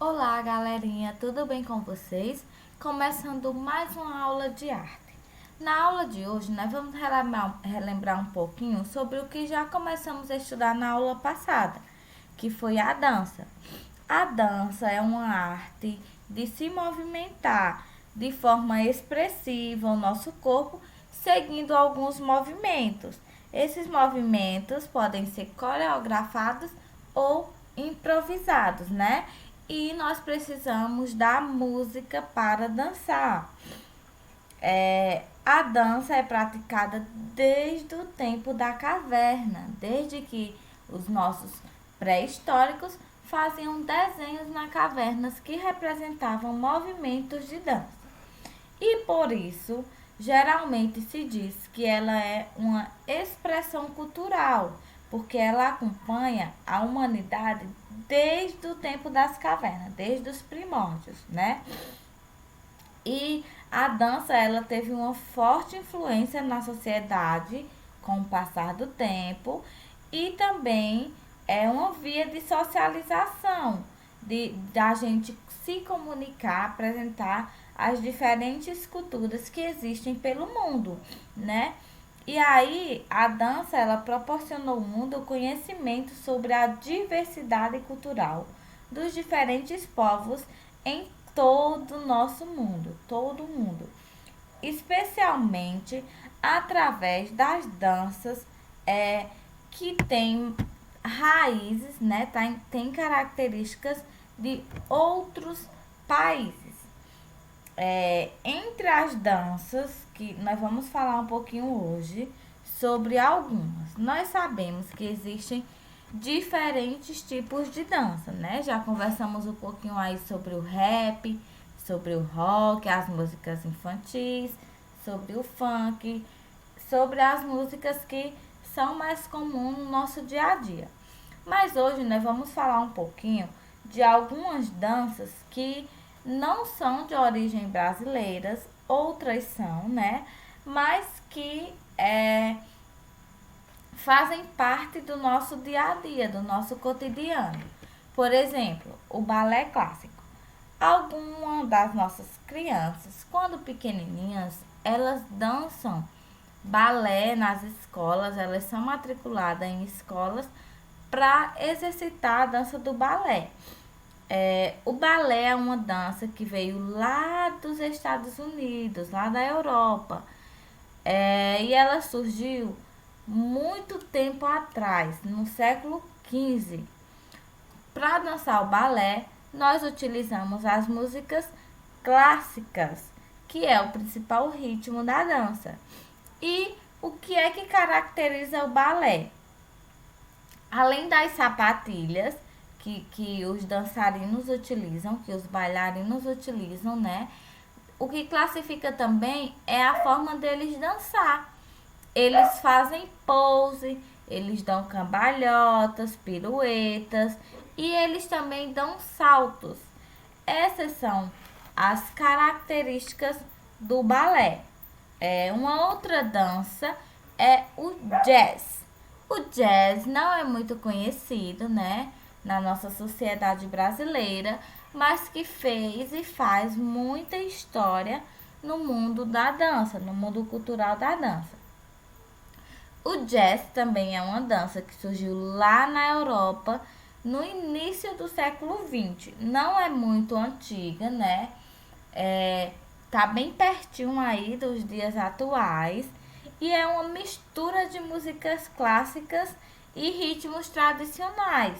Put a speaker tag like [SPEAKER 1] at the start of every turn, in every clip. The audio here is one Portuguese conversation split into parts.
[SPEAKER 1] Olá, galerinha, tudo bem com vocês? Começando mais uma aula de arte. Na aula de hoje, nós vamos relembrar um pouquinho sobre o que já começamos a estudar na aula passada, que foi a dança. A dança é uma arte de se movimentar de forma expressiva o nosso corpo, seguindo alguns movimentos. Esses movimentos podem ser coreografados ou improvisados, né? E nós precisamos da música para dançar. A dança é praticada desde o tempo da caverna, desde que os nossos pré-históricos faziam desenhos nas cavernas que representavam movimentos de dança. E por isso, geralmente se diz que ela é uma expressão cultural, porque ela acompanha a humanidade desde o tempo das cavernas, desde os primórdios, né? E a dança ela teve uma forte influência na sociedade com o passar do tempo e também é uma via de socialização, de da gente se comunicar, apresentar as diferentes culturas que existem pelo mundo, né? E aí, a dança, ela proporcionou ao mundo o conhecimento sobre a diversidade cultural dos diferentes povos em todo o nosso mundo, todo o mundo, especialmente através das danças que têm raízes, né, tem características de outros países. Entre as danças, que nós vamos falar um pouquinho hoje sobre algumas. Nós sabemos que existem diferentes tipos de dança, né? Já conversamos um pouquinho aí sobre o rap, sobre o rock, as músicas infantis, sobre o funk, sobre as músicas que são mais comuns no nosso dia a dia. Mas hoje nós vamos falar um pouquinho de algumas danças que não são de origem brasileiras, outras são, né? Mas que fazem parte do nosso dia a dia, do nosso cotidiano. Por exemplo, o balé clássico. Algumas das nossas crianças, quando pequenininhas, elas dançam balé nas escolas, elas são matriculadas em escolas para exercitar a dança do balé. O balé é uma dança que veio lá dos Estados Unidos, lá da Europa. E ela surgiu muito tempo atrás, no século XV. Para dançar o balé, nós utilizamos as músicas clássicas, que é o principal ritmo da dança. E o que é que caracteriza o balé? Além das sapatilhas que os dançarinos utilizam, que os bailarinos utilizam, né? O que classifica também é a forma deles dançar. Eles fazem pose, eles dão cambalhotas, piruetas e eles também dão saltos. Essas são as características do balé. Uma outra dança é o jazz. O jazz não é muito conhecido, né, na nossa sociedade brasileira, mas que fez e faz muita história no mundo da dança, no mundo cultural da dança. O jazz também é uma dança que surgiu lá na Europa no início do século XX. Não é muito antiga, né? Tá bem pertinho aí dos dias atuais e é uma mistura de músicas clássicas e ritmos tradicionais.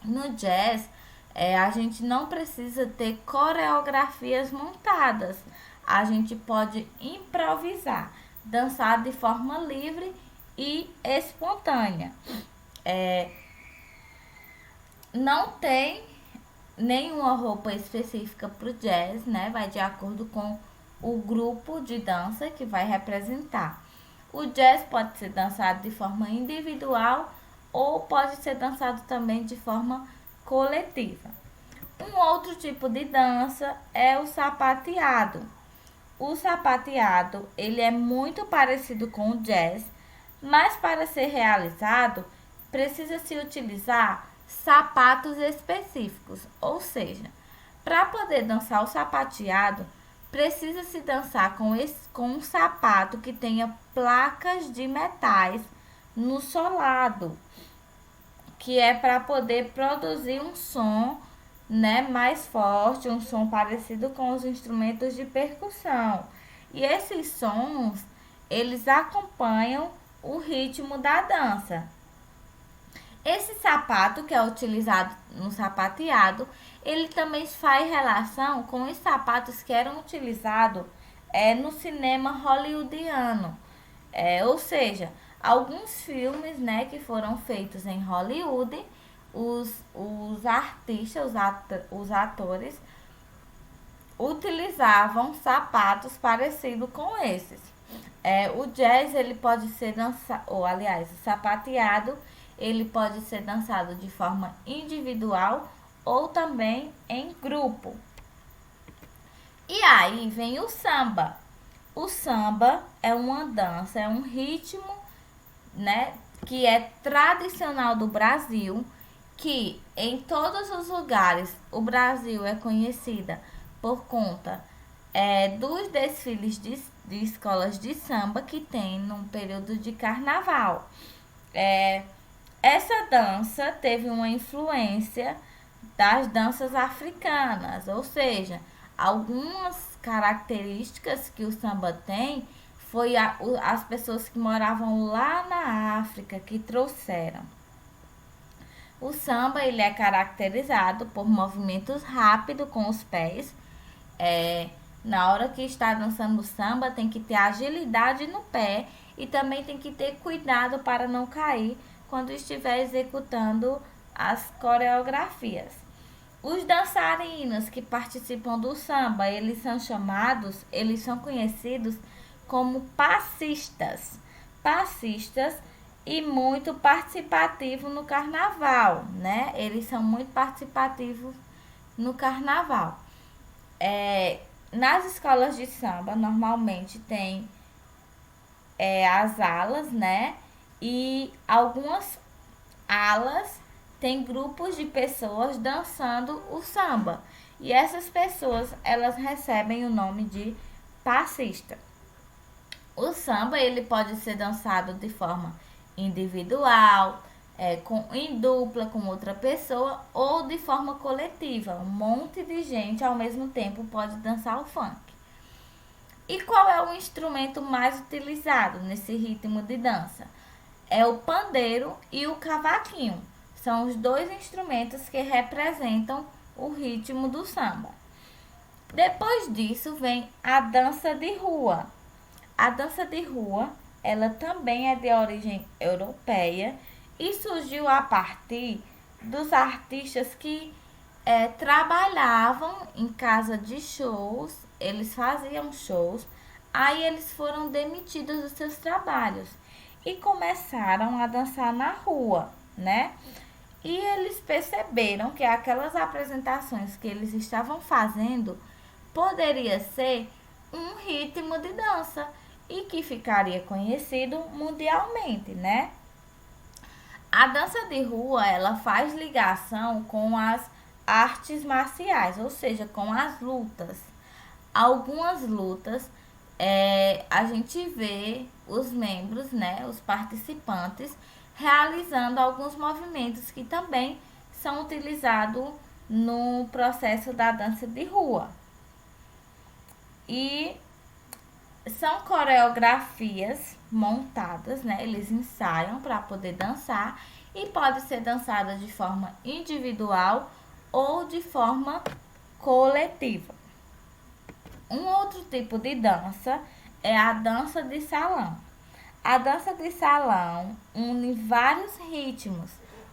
[SPEAKER 1] No jazz, a gente não precisa ter coreografias montadas. A gente pode improvisar, dançar de forma livre e espontânea. Não tem nenhuma roupa específica para o jazz, né? Vai de acordo com o grupo de dança que vai representar. O jazz pode ser dançado de forma individual ou pode ser dançado também de forma coletiva. Um outro tipo de dança é o sapateado. O sapateado, ele é muito parecido com o jazz, mas para ser realizado, precisa se utilizar sapatos específicos, ou seja, para poder dançar o sapateado, precisa-se dançar com um sapato que tenha placas de metais no solado, que é para poder produzir um som, né, mais forte, um som parecido com os instrumentos de percussão. E esses sons, eles acompanham o ritmo da dança. Esse sapato que é utilizado no sapateado, ele também faz relação com os sapatos que eram utilizados no cinema hollywoodiano. Ou seja, alguns filmes, né, que foram feitos em Hollywood, os artistas, os atores, utilizavam sapatos parecidos com esses. O jazz, ele pode ser dançado, ou aliás, o sapateado, ele pode ser dançado de forma individual ou também em grupo. E aí vem o samba. O samba é uma dança, é um ritmo, né, que é tradicional do Brasil, que em todos os lugares o Brasil é conhecida por conta dos desfiles de escolas de samba que tem no período de carnaval. Essa dança teve uma influência das danças africanas, ou seja, algumas características que o samba tem foi as pessoas que moravam lá na África que trouxeram. O samba, ele é caracterizado por movimentos rápidos com os pés. Na hora que está dançando samba, tem que ter agilidade no pé e também tem que ter cuidado para não cair quando estiver executando as coreografias. Os dançarinos que participam do samba, eles são conhecidos como passistas. Passistas e muito participativos no carnaval, né? Eles são muito participativos no carnaval. Nas escolas de samba, normalmente tem as alas, né? E algumas alas tem grupos de pessoas dançando o samba. E essas pessoas, elas recebem o nome de passista. O samba, ele pode ser dançado de forma individual, em dupla com outra pessoa ou de forma coletiva. Um monte de gente ao mesmo tempo pode dançar o funk. E qual é o instrumento mais utilizado nesse ritmo de dança? É o pandeiro e o cavaquinho. São os dois instrumentos que representam o ritmo do samba. Depois disso vem a dança de rua. A dança de rua, ela também é de origem europeia e surgiu a partir dos artistas que trabalhavam em casa de shows, eles faziam shows, aí eles foram demitidos dos seus trabalhos e começaram a dançar na rua, né? E eles perceberam que aquelas apresentações que eles estavam fazendo poderia ser um ritmo de dança e que ficaria conhecido mundialmente, né? A dança de rua, ela faz ligação com as artes marciais, ou seja, com as lutas. Algumas lutas, a gente vê os membros, né, os participantes, realizando alguns movimentos que também são utilizados no processo da dança de rua. E são coreografias montadas, né? Eles ensaiam para poder dançar e pode ser dançada de forma individual ou de forma coletiva. Um outro tipo de dança é a dança de salão. A dança de salão une vários ritmos,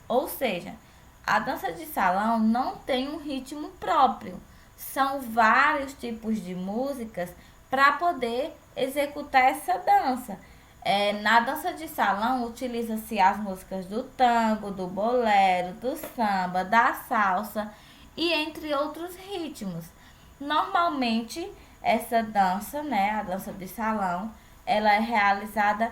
[SPEAKER 1] ou seja, a dança de salão não tem um ritmo próprio. São vários tipos de músicas para poder executar essa dança. Na dança de salão, utiliza-se as músicas do tango, do bolero, do samba, da salsa e entre outros ritmos. Normalmente, essa dança, né, a dança de salão, ela é realizada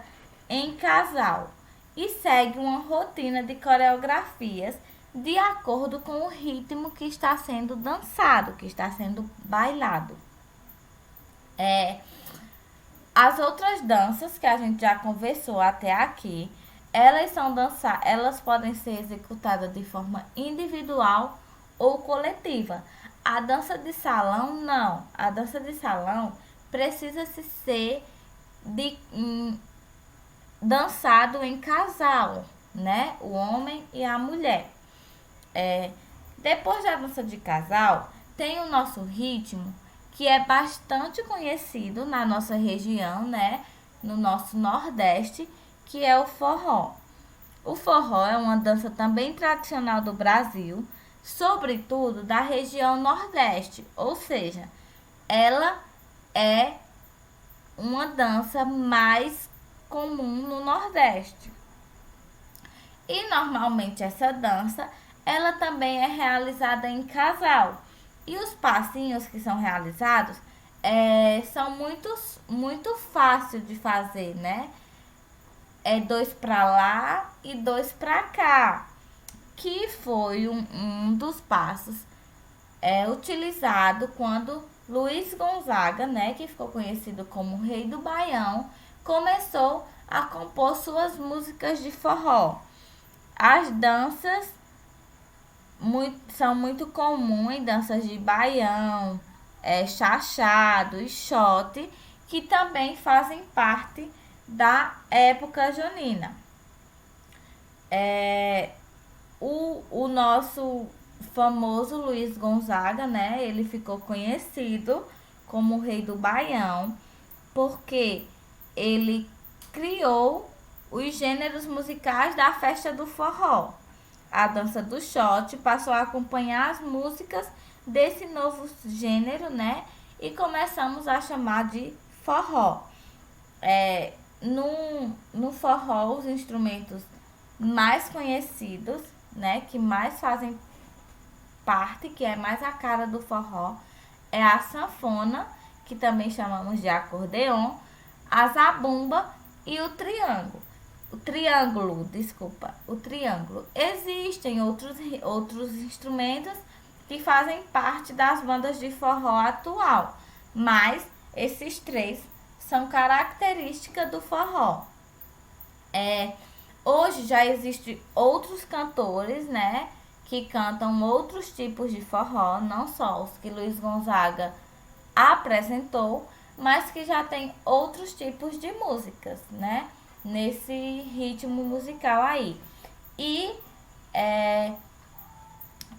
[SPEAKER 1] em casal e segue uma rotina de coreografias de acordo com o ritmo que está sendo dançado, que está sendo bailado. As outras danças que a gente já conversou até aqui, elas podem ser executadas de forma individual ou coletiva. A dança de salão não. A dança de salão precisa ser dançado em casal, né? O homem e a mulher. Depois da dança de casal, tem o nosso ritmo, que é bastante conhecido na nossa região, né? No nosso Nordeste, que é o forró. O forró é uma dança também tradicional do Brasil, sobretudo da região Nordeste, ou seja, ela é uma dança mais comum no Nordeste. E normalmente essa dança, ela também é realizada em casal. E os passinhos que são realizados são muito fáceis de fazer, né? É 2 para lá e 2 para cá, que foi um dos passos utilizado quando Luiz Gonzaga, né, que ficou conhecido como Rei do Baião, começou a compor suas músicas de forró. As danças são muito comuns em danças de baião, chachado e xote, que também fazem parte da época junina. O nosso famoso Luiz Gonzaga, né? Ele ficou conhecido como o Rei do Baião, porque ele criou os gêneros musicais da festa do forró. A dança do xote passou a acompanhar as músicas desse novo gênero, né? E começamos a chamar de forró. No forró, os instrumentos mais conhecidos, né? Que mais fazem parte, que é mais a cara do forró, é a sanfona, que também chamamos de acordeon, a zabumba e o triângulo. O triângulo. Existem outros instrumentos que fazem parte das bandas de forró atual, mas esses 3 são características do forró. Hoje já existem outros cantores, né, que cantam outros tipos de forró, não só os que Luiz Gonzaga apresentou, mas que já tem outros tipos de músicas, né, nesse ritmo musical aí. E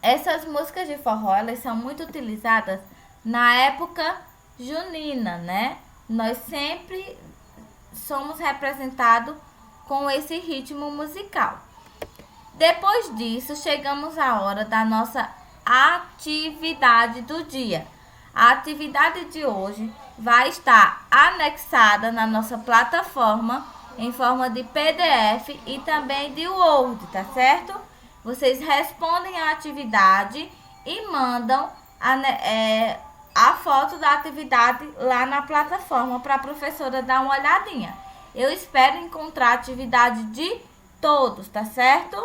[SPEAKER 1] essas músicas de forró, elas são muito utilizadas na época junina, né? Nós sempre somos representados com esse ritmo musical. Depois disso, chegamos à hora da nossa atividade do dia. A atividade de hoje vai estar anexada na nossa plataforma em forma de PDF e também de Word, tá certo? Vocês respondem a atividade e mandam a foto da atividade lá na plataforma para a professora dar uma olhadinha. Eu espero encontrar a atividade de todos, tá certo?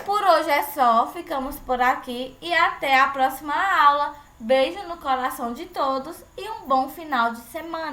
[SPEAKER 1] Por hoje é só, ficamos por aqui e até a próxima aula. Beijo no coração de todos e um bom final de semana.